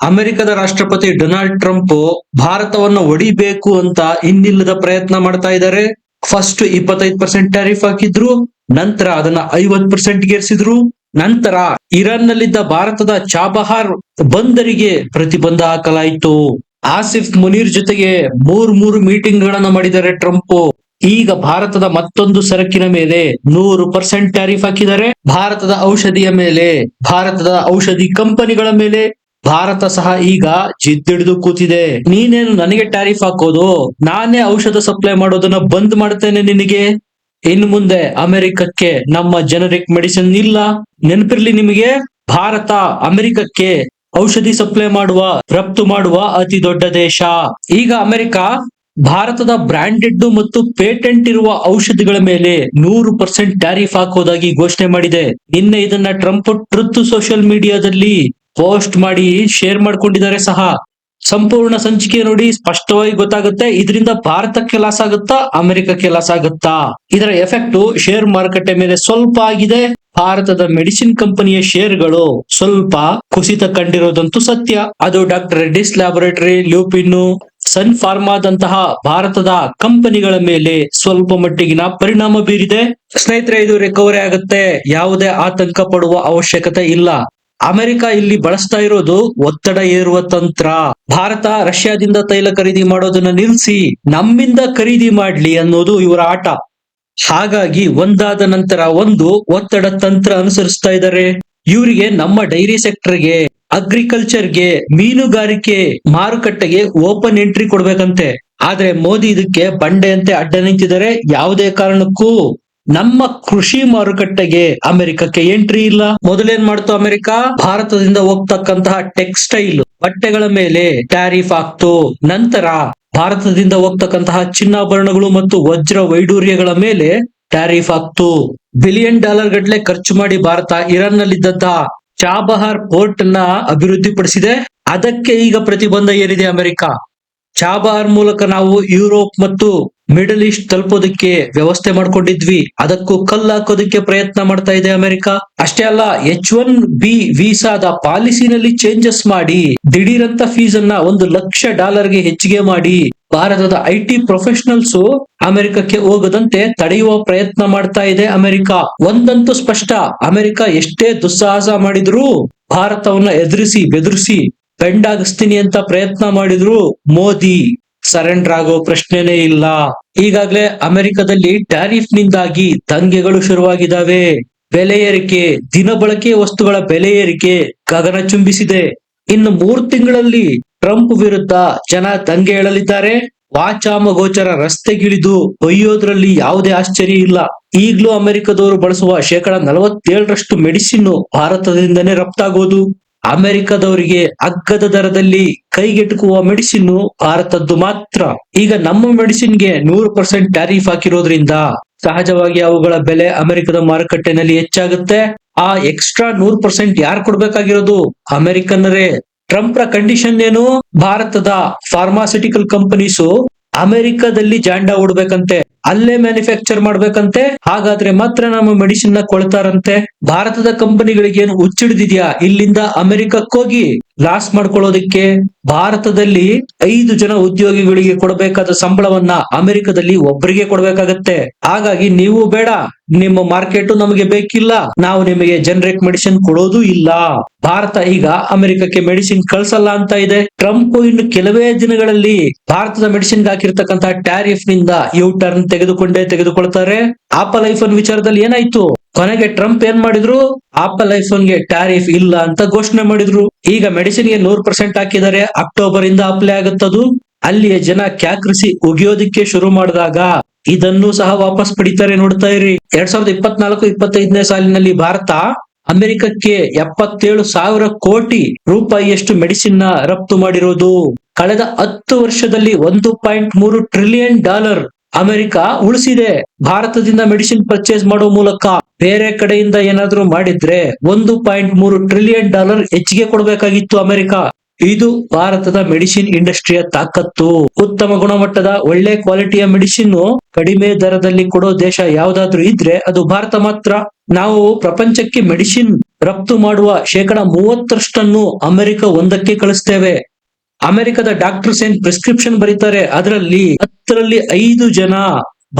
ಅಮೆರಿಕದ ರಾಷ್ಟ್ರಪತಿ Donald Trump ಭಾರತವನ್ನು ಒಡಿಬೇಕು ಅಂತ ಇನ್ನಿಲ್ಲದ ಪ್ರಯತ್ನ ಮಾಡ್ತಾ ಇದ್ದಾರೆ. ಫಸ್ಟ್ 25% ಟ್ಯಾರಿಫ್ ಹಾಕಿದ್ರು, ನಂತರ ಅದನ್ನ 50% ಏರಿಸಿದ್ರು. ನಂತರ ಇರಾನ್ ನಲ್ಲಿದ್ದ ಭಾರತದ ಚಾಬಹಾರ್ ಬಂದರಿಗೆ ಪ್ರತಿಬಂಧ ಹಾಕಲಾಯಿತು. ಆಸಿಫ್ ಮುನೀರ್ ಜೊತೆಗೆ ಮೂರು ಮೀಟಿಂಗ್ ಗಳನ್ನ ಮಾಡಿದ್ದಾರೆ ಟ್ರಂಪ್. ಈಗ ಭಾರತದ ಮತ್ತೊಂದು ಸರಕಿನ ಮೇಲೆ 100% ಟ್ಯಾರಿಫ್ ಹಾಕಿದ್ದಾರೆ. ಭಾರತದ ಔಷಧಿಯ ಮೇಲೆ, ಭಾರತದ ಔಷಧಿ ಕಂಪನಿಗಳ ಮೇಲೆ ಭಾರತ ಸಹ ಈಗ ಜಿದ್ದಿಡಿದು ಕೂತಿದೆ. ನೀನೇನು ನನಗೆ ಟ್ಯಾರಿಫ್ ಹಾಕೋದು, ನಾನೇ ಔಷಧ ಸಪ್ಲೈ ಮಾಡೋದನ್ನ ಬಂದ್ ಮಾಡ್ತೇನೆ ನಿನಗೆ. ಇನ್ನು ಮುಂದೆ ಅಮೆರಿಕಕ್ಕೆ ನಮ್ಮ ಜನರಿಕ್ ಮೆಡಿಸಿನ್ ಇಲ್ಲ. ನೆನಪಿರ್ಲಿ ನಿಮಗೆ, ಭಾರತ ಅಮೆರಿಕಕ್ಕೆ ಔಷಧಿ ಸಪ್ಲೈ ಮಾಡುವ, ರಫ್ತು ಮಾಡುವ ಅತಿ ದೊಡ್ಡ ದೇಶ. ಈಗ ಅಮೆರಿಕ ಭಾರತದ ಬ್ರಾಂಡೆಡ್ ಮತ್ತು ಪೇಟೆಂಟ್ ಇರುವ ಔಷಧಿಗಳ ಮೇಲೆ 100% ಟ್ಯಾರಿಫ್ ಹಾಕೋದಾಗಿ ಘೋಷಣೆ ಮಾಡಿದೆ. ನಿನ್ನೆ ಇದನ್ನ ಟ್ರಂಪ್ ಟ್ರುತ್ ಸೋಷಿಯಲ್ ಮೀಡಿಯಾದಲ್ಲಿ ಪೋಸ್ಟ್ ಮಾಡಿ ಶೇರ್ ಮಾಡ್ಕೊಂಡಿದ್ದಾರೆ ಸಹ. ಸಂಪೂರ್ಣ ಸಂಚಿಕೆ ನೋಡಿ, ಸ್ಪಷ್ಟವಾಗಿ ಗೊತ್ತಾಗುತ್ತೆ ಇದರಿಂದ ಭಾರತಕ್ಕೆ ಲಾಸ್ ಆಗುತ್ತಾ, ಅಮೆರಿಕಕ್ಕೆ ಲಾಸ್ ಆಗುತ್ತಾ. ಇದರ ಎಫೆಕ್ಟ್ ಶೇರ್ ಮಾರುಕಟ್ಟೆ ಮೇಲೆ ಸ್ವಲ್ಪ ಆಗಿದೆ. ಭಾರತದ ಮೆಡಿಸಿನ್ ಕಂಪನಿಯ ಶೇರ್ಗಳು ಸ್ವಲ್ಪ ಕುಸಿತ ಕಂಡಿರೋದಂತೂ ಸತ್ಯ. ಅದು ಡಾಕ್ಟರ್ ರೆಡ್ಡಿಸ್ ಲ್ಯಾಬೊರೇಟರಿ, ಲ್ಯೂಪಿನ್, ಸನ್ ಫಾರ್ಮಾದಂತಹ ಭಾರತದ ಕಂಪನಿಗಳ ಮೇಲೆ ಸ್ವಲ್ಪ ಮಟ್ಟಿಗಿನ ಪರಿಣಾಮ ಬೀರಿದೆ. ಸ್ನೇಹಿತರೆ, ಇದು ರಿಕವರಿ ಆಗುತ್ತೆ, ಯಾವುದೇ ಆತಂಕ ಪಡುವ ಅವಶ್ಯಕತೆ ಇಲ್ಲ. ಅಮೆರಿಕ ಇಲ್ಲಿ ಬಳಸ್ತಾ ಇರೋದು ಒತ್ತಡ ಏರುವ ತಂತ್ರ. ಭಾರತ ರಷ್ಯಾದಿಂದ ತೈಲ ಖರೀದಿ ಮಾಡೋದನ್ನ ನಿಲ್ಲಿಸಿ ನಮ್ಮಿಂದ ಖರೀದಿ ಮಾಡ್ಲಿ ಅನ್ನೋದು ಇವರ ಆಟ. ಹಾಗಾಗಿ ಒಂದಾದ ನಂತರ ಒಂದು ಒತ್ತಡ ತಂತ್ರ ಅನುಸರಿಸ್ತಾ ಇದ್ದಾರೆ. ಇವರಿಗೆ ನಮ್ಮ ಡೈರಿ ಸೆಕ್ಟರ್ಗೆ, ಅಗ್ರಿಕಲ್ಚರ್ಗೆ, ಮೀನುಗಾರಿಕೆ ಮಾರುಕಟ್ಟೆಗೆ ಓಪನ್ ಎಂಟ್ರಿ ಕೊಡ್ಬೇಕಂತೆ. ಆದ್ರೆ ಮೋದಿ ಇದಕ್ಕೆ ಬಂಡೆಯಂತೆ ಅಡ್ಡ ನಿಂತಿದ್ದಾರೆ. ಯಾವುದೇ ಕಾರಣಕ್ಕೂ ನಮ್ಮ ಕೃಷಿ ಮಾರುಕಟ್ಟೆಗೆ ಅಮೆರಿಕಕ್ಕೆ ಎಂಟ್ರಿ ಇಲ್ಲ. ಮೊದಲೇನ್ ಮಾಡ್ತು ಅಮೆರಿಕ, ಭಾರತದಿಂದ ಹೋಗ್ತಕ್ಕಂತಹ ಟೆಕ್ಸ್ಟೈಲ್ ಬಟ್ಟೆಗಳ ಮೇಲೆ ಟ್ಯಾರಿಫ್ ಹಾಕ್ತು. ನಂತರ ಭಾರತದಿಂದ ಹೋಗ್ತಕ್ಕಂತಹ ಚಿನ್ನಾಭರಣಗಳು ಮತ್ತು ವಜ್ರ ವೈಡೂರ್ಯಗಳ ಮೇಲೆ ಟ್ಯಾರಿಫ್ ಹಾಕ್ತು. $1 ಬಿಲಿಯನ್ ಗಟ್ಟಲೆ ಖರ್ಚು ಮಾಡಿ ಭಾರತ ಇರಾನ್ ನಲ್ಲಿದ್ದಂತಹ ಚಾಬಹಾರ್ ಪೋರ್ಟ್ ನ ಅಭಿವೃದ್ಧಿ ಪಡಿಸಿದೆ. ಅದಕ್ಕೆ ಈಗ ಪ್ರತಿಬಂಧ ಏರಿದೆ ಅಮೆರಿಕ. ಚಾಬಹಾರ್ ಮೂಲಕ ನಾವು ಯುರೋಪ್ ಮತ್ತು ಮಿಡಲ್ ಈಸ್ಟ್ ತಲುಪೋದಕ್ಕೆ ವ್ಯವಸ್ಥೆ ಮಾಡ್ಕೊಂಡಿದ್ವಿ, ಅದಕ್ಕೂ ಕಲ್ಲು ಹಾಕೋದಕ್ಕೆ ಪ್ರಯತ್ನ ಮಾಡ್ತಾ ಇದೆ ಅಮೆರಿಕ. ಅಷ್ಟೇ ಅಲ್ಲ, H1B ವೀಸಾದ ಪಾಲಿಸಿನಲ್ಲಿ ಚೇಂಜಸ್ ಮಾಡಿ ದಿಢೀರಂತ ಫೀಸ್ ಅನ್ನ $1,00,000 ಹೆಚ್ಚಿಗೆ ಮಾಡಿ ಭಾರತದ IT ಪ್ರೊಫೆಷನಲ್ಸ್ ಅಮೆರಿಕಕ್ಕೆ ಹೋಗದಂತೆ ತಡೆಯುವ ಪ್ರಯತ್ನ ಮಾಡ್ತಾ ಇದೆ ಅಮೆರಿಕ. ಒಂದಂತೂ ಸ್ಪಷ್ಟ, ಅಮೆರಿಕ ಎಷ್ಟೇ ದುಸ್ಸಾಹಸ ಮಾಡಿದ್ರು, ಭಾರತವನ್ನ ಎದುರಿಸಿ ಬೆದರಿಸಿ ಬೆಂಡಾಗಿಸ್ತೀನಿ ಅಂತ ಪ್ರಯತ್ನ ಮಾಡಿದ್ರು, ಮೋದಿ ಸರೆಂಡರ್ ಆಗೋ ಪ್ರಶ್ನೆನೇ ಇಲ್ಲ. ಈಗಾಗಲೇ ಅಮೆರಿಕದಲ್ಲಿ ಟ್ಯಾರಿಫ್ ನಿಂದಾಗಿ ದಂಗೆಗಳು ಶುರುವಾಗಿದ್ದಾವೆ. ಬೆಲೆ ಏರಿಕೆ, ದಿನಬಳಕೆ ವಸ್ತುಗಳ ಬೆಲೆ ಏರಿಕೆ ಗಗನ ಚುಂಬಿಸಿದೆ. ಇನ್ನು 3 ತಿಂಗಳಲ್ಲಿ ಟ್ರಂಪ್ ವಿರುದ್ಧ ಜನ ದಂಗೆ ಏಳಲಿದ್ದಾರೆ. ವಾಚಾಮಗೋಚರ ರಸ್ತೆಗಿಳಿದು ಒಯ್ಯೋದ್ರಲ್ಲಿ ಯಾವುದೇ ಆಶ್ಚರ್ಯ ಇಲ್ಲ. ಈಗ್ಲೂ ಅಮೆರಿಕದವರು ಬಳಸುವ 47% ಮೆಡಿಸಿನ್ ಭಾರತದಿಂದನೇ ರಫ್ತಾಗೋದು. ಅಮೆರಿಕದವರಿಗೆ ಅಗ್ಗದ ದರದಲ್ಲಿ ಕೈಗೆಟುಕುವ ಮೆಡಿಸಿನ್ ಭಾರತದ್ದು ಮಾತ್ರ. ಈಗ ನಮ್ಮ ಮೆಡಿಸಿನ್ಗೆ 100% ಟ್ಯಾರಿಫ್ ಹಾಕಿರೋದ್ರಿಂದ ಸಹಜವಾಗಿ ಅವುಗಳ ಬೆಲೆ ಅಮೆರಿಕದ ಮಾರುಕಟ್ಟೆನಲ್ಲಿ ಹೆಚ್ಚಾಗುತ್ತೆ. ಆ ಎಕ್ಸ್ಟ್ರಾ 100% ಯಾರು ಕೊಡ್ಬೇಕಾಗಿರೋದು? ಅಮೆರಿಕನ್ನರೇ. ಟ್ರಂಪ್ ರ ಕಂಡೀಷನ್ ಏನು? ಭಾರತದ ಫಾರ್ಮಾಸ್ಯೂಟಿಕಲ್ ಕಂಪನೀಸು ಅಮೆರಿಕದಲ್ಲಿ ಜಾಂಡಾ ಹೂಡ್ಬೇಕಂತೆ, ಅಲ್ಲೇ ಮ್ಯಾನುಫ್ಯಾಕ್ಚರ್ ಮಾಡ್ಬೇಕಂತೆ. ಹಾಗಾದ್ರೆ ಮಾತ್ರ ನಮ್ಮ ಮೆಡಿಸಿನ್ ನ ಕೊಳ್ತಾರಂತೆ. ಭಾರತದ ಕಂಪನಿಗಳಿಗೆ ಏನು ಹುಚ್ಚಿಡ್ದಿದ್ಯಾ ಇಲ್ಲಿಂದ ಅಮೆರಿಕಕ್ಕೋಗಿ ಲಾಸ್ ಮಾಡ್ಕೊಳ್ಳೋದಿಕ್ಕೆ? ಭಾರತದಲ್ಲಿ 5 ಜನ ಉದ್ಯೋಗಿಗಳಿಗೆ ಕೊಡಬೇಕಾದ ಸಂಬಳವನ್ನ ಅಮೆರಿಕದಲ್ಲಿ ಒಬ್ಬರಿಗೆ ಕೊಡ್ಬೇಕಾಗತ್ತೆ. ಹಾಗಾಗಿ ನೀವು ಬೇಡ, ನಿಮ್ಮ ಮಾರ್ಕೆಟ್ ನಮಗೆ ಬೇಕಿಲ್ಲ, ನಾವು ನಿಮಗೆ ಜನರಿಕ್ ಮೆಡಿಸಿನ್ ಕೊಡೋದು ಇಲ್ಲ. ಭಾರತ ಈಗ ಅಮೆರಿಕಕ್ಕೆ ಮೆಡಿಸಿನ್ ಕಳ್ಸಲ್ಲ ಅಂತ ಇದೆ. ಟ್ರಂಪ್ ಇನ್ನು ಕೆಲವೇ ದಿನಗಳಲ್ಲಿ ಭಾರತದ ಮೆಡಿಸಿನ್ ಹಾಕಿರ್ತಕ್ಕಂತಹ ಟ್ಯಾರಿಫ್ ನಿಂದ ಯು ಟರ್ನ್ ತೆಗೆದುಕೊಳ್ತಾರೆ. ಆಪಲ್ ಐಫೋನ್ ವಿಚಾರದಲ್ಲಿ ಏನಾಯ್ತು? ಕೊನೆಗೆ ಟ್ರಂಪ್ ಏನ್ ಮಾಡಿದ್ರು? ಆಪಲ್ ಐಫೋನ್ ಗೆ ಟ್ಯಾರಿಫ್ ಇಲ್ಲ ಅಂತ ಘೋಷಣೆ ಮಾಡಿದ್ರು. ಈಗ ಮೆಡಿಸಿನ್ ಗೆ 100% ಹಾಕಿದ್ದಾರೆ. ಅಕ್ಟೋಬರ್ ಇಂದ ಅಪ್ಲೈ ಆಗುತ್ತದು. ಅಲ್ಲಿಯ ಜನ ಕ್ಯಾಕ್ರಿಸಿ ಉಗಿಯೋದಿಕ್ಕೆ ಶುರು ಮಾಡಿದಾಗ ಇದನ್ನು ಸಹ ವಾಪಸ್ ಪಡಿತಾರೆ. ನೋಡ್ತಾ ಇರಿ. 2024-25ನೇ ಸಾಲಿನಲ್ಲಿ ಭಾರತ ಅಮೆರಿಕಕ್ಕೆ 77,000 ಕೋಟಿ ರೂಪಾಯಿಯಷ್ಟು ಮೆಡಿಸಿನ್ ನ ರಫ್ತು ಮಾಡಿರೋದು. ಕಳೆದ 10 ವರ್ಷದಲ್ಲಿ $1.3 ಟ್ರಿಲಿಯನ್ ಅಮೆರಿಕ ಉಳಿಸಿದೆ. ಭಾರತದಿಂದ ಮೆಡಿಸಿನ್ ಪರ್ಚೇಸ್ ಮಾಡೋ ಮೂಲಕ ಬೇರೆ ಕಡೆಯಿಂದ ಏನಾದ್ರೂ ಮಾಡಿದ್ರೆ $1.3 ಟ್ರಿಲಿಯನ್ ಹೆಚ್ಚಿಗೆ ಕೊಡಬೇಕಾಗಿತ್ತು ಅಮೆರಿಕ. ಇದು ಭಾರತದ ಮೆಡಿಸಿನ್ ಇಂಡಸ್ಟ್ರಿಯ ತಾಕತ್ತು. ಉತ್ತಮ ಗುಣಮಟ್ಟದ ಒಳ್ಳೆ ಕ್ವಾಲಿಟಿಯ ಮೆಡಿಸಿನ್ ಕಡಿಮೆ ದರದಲ್ಲಿ ಕೊಡೋ ದೇಶ ಯಾವ್ದಾದ್ರು ಇದ್ರೆ ಅದು ಭಾರತ ಮಾತ್ರ. ನಾವು ಪ್ರಪಂಚಕ್ಕೆ ಮೆಡಿಸಿನ್ ರಫ್ತು ಮಾಡುವ 30% ಅಮೆರಿಕ ಒಂದಕ್ಕೆ ಕಳಿಸ್ತೇವೆ. ಅಮೆರಿಕದ ಡಾಕ್ಟರ್ಸ್ ಏನ್ ಪ್ರಿಸ್ಕ್ರಿಪ್ಷನ್ ಬರೀತಾರೆ, ಅದರಲ್ಲಿ 10 ಜನ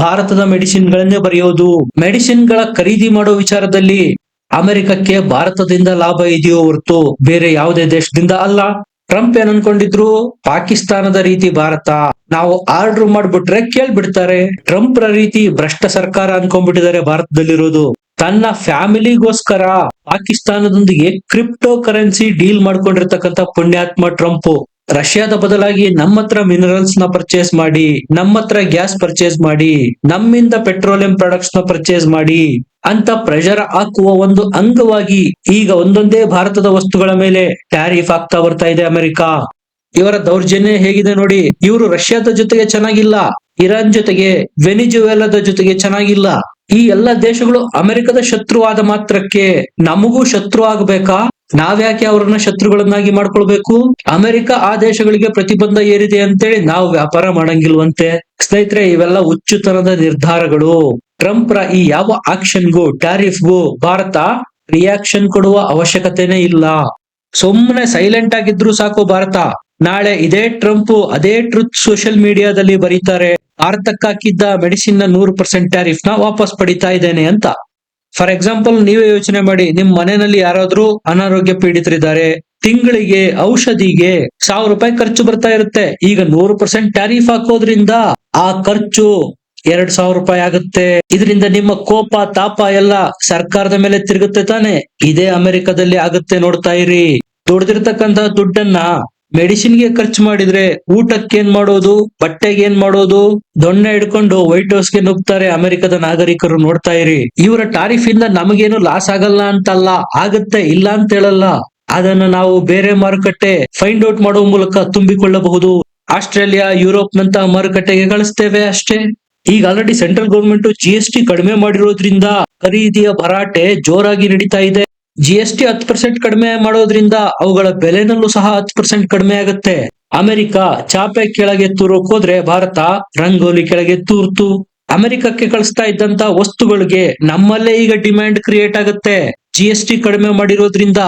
ಭಾರತದ ಮೆಡಿಸಿನ್ ಗಳನ್ನೇ ಬರೆಯೋದು. ಮೆಡಿಸಿನ್ ಗಳ ಖರೀದಿ ಮಾಡೋ ವಿಚಾರದಲ್ಲಿ ಅಮೆರಿಕಕ್ಕೆ ಭಾರತದಿಂದ ಲಾಭ ಇದೆಯೋ ಹೊರತು ಬೇರೆ ಯಾವುದೇ ದೇಶದಿಂದ ಅಲ್ಲ. ಟ್ರಂಪ್ ಏನ್ ಅನ್ಕೊಂಡಿದ್ರು, ಪಾಕಿಸ್ತಾನದ ರೀತಿ ಭಾರತ, ನಾವು ಆರ್ಡರ್ ಮಾಡ್ಬಿಟ್ರೆ ಕೇಳ್ಬಿಡ್ತಾರೆ. ಟ್ರಂಪ್ ರ ರೀತಿ ಭ್ರಷ್ಟ ಸರ್ಕಾರ ಅನ್ಕೊಂಡ್ಬಿಟ್ಟಿದ್ದಾರೆ ಭಾರತದಲ್ಲಿರೋದು. ತನ್ನ ಫ್ಯಾಮಿಲಿಗೋಸ್ಕರ ಪಾಕಿಸ್ತಾನದೊಂದಿಗೆ ಕ್ರಿಪ್ಟೋ ಕರೆನ್ಸಿ ಡೀಲ್ ಮಾಡ್ಕೊಂಡಿರ್ತಕ್ಕಂಥ ಪುಣ್ಯಾತ್ಮ ಟ್ರಂಪ್ ರಷ್ಯಾದ ಬದಲಾಗಿ ನಮ್ಮ ಹತ್ರ ಮಿನರಲ್ಸ್ ನ ಪರ್ಚೇಸ್ ಮಾಡಿ, ನಮ್ಮ ಹತ್ರ ಗ್ಯಾಸ್ ಪರ್ಚೇಸ್ ಮಾಡಿ, ನಮ್ಮಿಂದ ಪೆಟ್ರೋಲಿಯಂ ಪ್ರಾಡಕ್ಟ್ಸ್ ನ ಪರ್ಚೇಸ್ ಮಾಡಿ ಅಂತ ಪ್ರೆಷರ್ ಹಾಕುವ ಒಂದು ಅಂಗವಾಗಿ ಈಗ ಒಂದೊಂದೇ ಭಾರತದ ವಸ್ತುಗಳ ಮೇಲೆ ಟ್ಯಾರಿಫ್ ಆಗ್ತಾ ಬರ್ತಾ ಇದೆ ಅಮೆರಿಕ. ಇವರ ದೌರ್ಜನ್ಯ ಹೇಗಿದೆ ನೋಡಿ. ಇವರು ರಷ್ಯಾದ ಜೊತೆಗೆ ಚೆನ್ನಾಗಿಲ್ಲ, ಇರಾನ್ ಜೊತೆಗೆ, ವೆನಿಜುವೆಲಾದ ಜೊತೆಗೆ ಚೆನ್ನಾಗಿಲ್ಲ. ಈ ಎಲ್ಲ ದೇಶಗಳು ಅಮೆರಿಕದ ಶತ್ರುವಾದ ಮಾತ್ರಕ್ಕೆ ನಮಗೂ ಶತ್ರು ಆಗ್ಬೇಕಾ? ನಾವ್ಯಾಕೆ ಅವ್ರನ್ನ ಶತ್ರುಗಳನ್ನಾಗಿ ಮಾಡ್ಕೊಳ್ಬೇಕು? ಅಮೆರಿಕ ಆ ದೇಶಗಳಿಗೆ ಪ್ರತಿಬಂಧ ಏರಿದೆ ಅಂತೇಳಿ ನಾವು ವ್ಯಾಪಾರ ಮಾಡಂಗಿಲ್ವಂತೆ. ಸ್ನೇಹಿತರೆ, ಇವೆಲ್ಲ ಹುಚ್ಚುತನದ ನಿರ್ಧಾರಗಳು. ಟ್ರಂಪ್ ರ ಈ ಯಾವ ಆಕ್ಷನ್ಗೂ, ಟ್ಯಾರಿಫ್ಗೂ ಭಾರತ ರಿಯಾಕ್ಷನ್ ಕೊಡುವ ಅವಶ್ಯಕತೆನೇ ಇಲ್ಲ. ಸುಮ್ಮನೆ ಸೈಲೆಂಟ್ ಆಗಿದ್ರು ಸಾಕು ಭಾರತ. ನಾಳೆ ಇದೇ ಟ್ರಂಪ್ ಅದೇ ಟ್ರುತ್ ಸೋಷಿಯಲ್ ಮೀಡಿಯಾದಲ್ಲಿ ಬರೀತಾರೆ, ಭಾರತಕ್ಕೆ ಹಾಕಿದ್ದ ಮೆಡಿಸಿನ್ ನ 100% ಟ್ಯಾರಿಫ್ ನ ವಾಪಸ್ ಪಡಿತಾ ಇದ್ದೇನೆ ಅಂತ. ಫಾರ್ ಎಕ್ಸಾಂಪಲ್, ನೀವೇ ಯೋಚನೆ ಮಾಡಿ, ನಿಮ್ ಮನೆಯಲ್ಲಿ ಯಾರಾದ್ರೂ ಅನಾರೋಗ್ಯ ಪೀಡಿತರಿದ್ದಾರೆ, ತಿಂಗಳಿಗೆ ಔಷಧಿಗೆ 1000 ರೂಪಾಯಿ ಖರ್ಚು ಬರ್ತಾ ಇರುತ್ತೆ. ಈಗ 100% ಟ್ಯಾರಿಫ್ ಹಾಕೋದ್ರಿಂದ ಆ ಖರ್ಚು 2000 ರೂಪಾಯಿ ಆಗುತ್ತೆ. ಇದರಿಂದ ನಿಮ್ಮ ಕೋಪ ತಾಪ ಎಲ್ಲ ಸರ್ಕಾರದ ಮೇಲೆ ತಿರುಗುತ್ತೆ ತಾನೆ. ಇದೇ ಅಮೆರಿಕದಲ್ಲಿ ಆಗುತ್ತೆ, ನೋಡ್ತಾ ಇರಿ. ದುಡ್ದಿರ್ತಕ್ಕಂತ ದುಡ್ಡನ್ನ ಮೆಡಿಸಿನ್ ಗೆ ಖರ್ಚು ಮಾಡಿದ್ರೆ ಊಟಕ್ಕೆ ಏನ್ ಮಾಡೋದು, ಬಟ್ಟೆಗೆ ಏನ್ ಮಾಡೋದು? ದೊಣ್ಣೆ ಹಿಡ್ಕೊಂಡು ವೈಟ್ ಹೌಸ್ ಗೆ ನುಗ್ತಾರೆ ಅಮೆರಿಕದ ನಾಗರಿಕರು, ನೋಡ್ತಾ ಇರಿ. ಇವರ ಟಾರಿಫ್ ಇಂದ ನಮಗೇನು ಲಾಸ್ ಆಗಲ್ಲ ಅಂತಲ್ಲ, ಆಗತ್ತೆ, ಇಲ್ಲ ಅಂತ ಹೇಳಲ್ಲ. ಅದನ್ನ ನಾವು ಬೇರೆ ಮಾರುಕಟ್ಟೆ ಫೈಂಡ್ ಔಟ್ ಮಾಡುವ ಮೂಲಕ ತುಂಬಿಕೊಳ್ಳಬಹುದು. ಆಸ್ಟ್ರೇಲಿಯಾ, ಯುರೋಪ್ ನಂತಹ ಮಾರುಕಟ್ಟೆಗೆ ಕಳಿಸ್ತೇವೆ ಅಷ್ಟೇ. ಈಗ ಆಲ್ರೆಡಿ ಸೆಂಟ್ರಲ್ ಗವರ್ಮೆಂಟ್ GST ಕಡಿಮೆ ಮಾಡಿರೋದ್ರಿಂದ ಖರೀದಿಯ ಭರಾಟೆ ಜೋರಾಗಿ ನಡೀತಾ ಇದೆ. GST 10% ಕಡಿಮೆ ಮಾಡೋದ್ರಿಂದ ಅವುಗಳ ಬೆಲೆನಲ್ಲೂ ಸಹ 10% ಕಡಿಮೆ ಆಗುತ್ತೆ. ಅಮೆರಿಕ ಚಾಪೆ ಕೆಳಗೆ ತೂರೋಕ್ ಹೋದ್ರೆ ಭಾರತ ರಂಗೋಲಿ ಕೆಳಗೆ ತೂರ್ತು. ಅಮೆರಿಕಕ್ಕೆ ಕಳಿಸ್ತಾ ಇದ್ದಂತ ವಸ್ತುಗಳಿಗೆ ನಮ್ಮಲ್ಲೇ ಈಗ ಡಿಮ್ಯಾಂಡ್ ಕ್ರಿಯೇಟ್ ಆಗುತ್ತೆ. GST ಕಡಿಮೆ ಮಾಡಿರೋದ್ರಿಂದ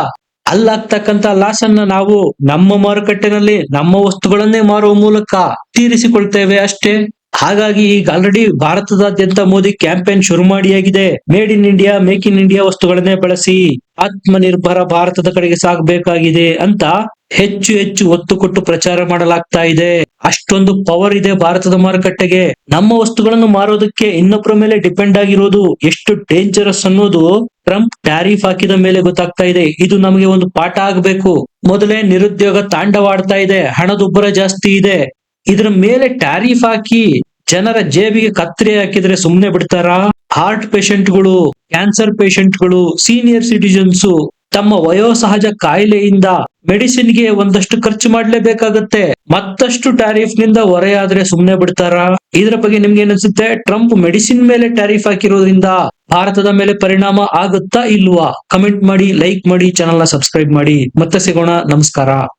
ಅಲ್ಲಾಗ್ತಕ್ಕಂತ ಲಾಸ್ ಅನ್ನ ನಾವು ನಮ್ಮ ಮಾರುಕಟ್ಟೆನಲ್ಲಿ ನಮ್ಮ ವಸ್ತುಗಳನ್ನೇ ಮಾರುವ ಮೂಲಕ ತೀರಿಸಿಕೊಳ್ತೇವೆ ಅಷ್ಟೇ. ಹಾಗಾಗಿ ಈಗ ಆಲ್ರೆಡಿ ಭಾರತದಾದ್ಯಂತ ಮೋದಿ ಕ್ಯಾಂಪೇನ್ ಶುರು ಮಾಡಿಯಾಗಿದೆ. Made in India, make in India ವಸ್ತುಗಳನ್ನೇ ಬಳಸಿ ಆತ್ಮನಿರ್ಭರ ಭಾರತದ ಕಡೆಗೆ ಸಾಗಬೇಕಾಗಿದೆ ಅಂತ ಹೆಚ್ಚು ಹೆಚ್ಚು ಒತ್ತು ಕೊಟ್ಟು ಪ್ರಚಾರ ಮಾಡಲಾಗ್ತಾ ಇದೆ. ಅಷ್ಟೊಂದು ಪವರ್ ಇದೆ ಭಾರತದ ಮಾರುಕಟ್ಟೆಗೆ. ನಮ್ಮ ವಸ್ತುಗಳನ್ನು ಮಾರೋದಕ್ಕೆ ಇನ್ನೊಬ್ಬರ ಮೇಲೆ ಡಿಪೆಂಡ್ ಆಗಿರೋದು ಎಷ್ಟು ಡೇಂಜರಸ್ ಅನ್ನೋದು ಟ್ರಂಪ್ ಟ್ಯಾರಿಫ್ ಹಾಕಿದ ಮೇಲೆ ಗೊತ್ತಾಗ್ತಾ ಇದೆ. ಇದು ನಮಗೆ ಒಂದು ಪಾಠ ಆಗ್ಬೇಕು. ಮೊದಲೇ ನಿರುದ್ಯೋಗ ತಾಂಡವಾಡ್ತಾ ಇದೆ, ಹಣದುಬ್ಬರ ಜಾಸ್ತಿ ಇದೆ. ಇದ್ರ ಮೇಲೆ ಟ್ಯಾರಿಫ್ ಹಾಕಿ ಜನರ ಜೇಬಿಗೆ ಕತ್ತರಿ ಹಾಕಿದ್ರೆ ಸುಮ್ನೆ ಬಿಡ್ತಾರಾ? ಹಾರ್ಟ್ ಪೇಷಂಟ್ಗಳು, ಕ್ಯಾನ್ಸರ್ ಪೇಷಂಟ್ಗಳು, ಸೀನಿಯರ್ ಸಿಟಿಜನ್ಸ್ ತಮ್ಮ ವಯೋಸಹಜ ಕಾಯಿಲೆಯಿಂದ ಮೆಡಿಸಿನ್ ಗೆ ಒಂದಷ್ಟು ಖರ್ಚು ಮಾಡ್ಲೇಬೇಕಾಗತ್ತೆ. ಮತ್ತಷ್ಟು ಟ್ಯಾರಿಫ್ ನಿಂದ ಹೊರೆಯಾದ್ರೆ ಸುಮ್ನೆ ಬಿಡ್ತಾರಾ? ಇದ್ರ ಬಗ್ಗೆ ನಿಮ್ಗೆ ಏನಿಸುತ್ತೆ? ಟ್ರಂಪ್ ಮೆಡಿಸಿನ್ ಮೇಲೆ ಟ್ಯಾರಿಫ್ ಹಾಕಿರೋದ್ರಿಂದ ಭಾರತದ ಮೇಲೆ ಪರಿಣಾಮ ಆಗುತ್ತಾ ಇಲ್ವಾ? ಕಮೆಂಟ್ ಮಾಡಿ, ಲೈಕ್ ಮಾಡಿ, ಚಾನೆಲ್ ನ ಸಬ್ಸ್ಕ್ರೈಬ್ ಮಾಡಿ. ಮತ್ತೆ ಸಿಗೋಣ. ನಮಸ್ಕಾರ.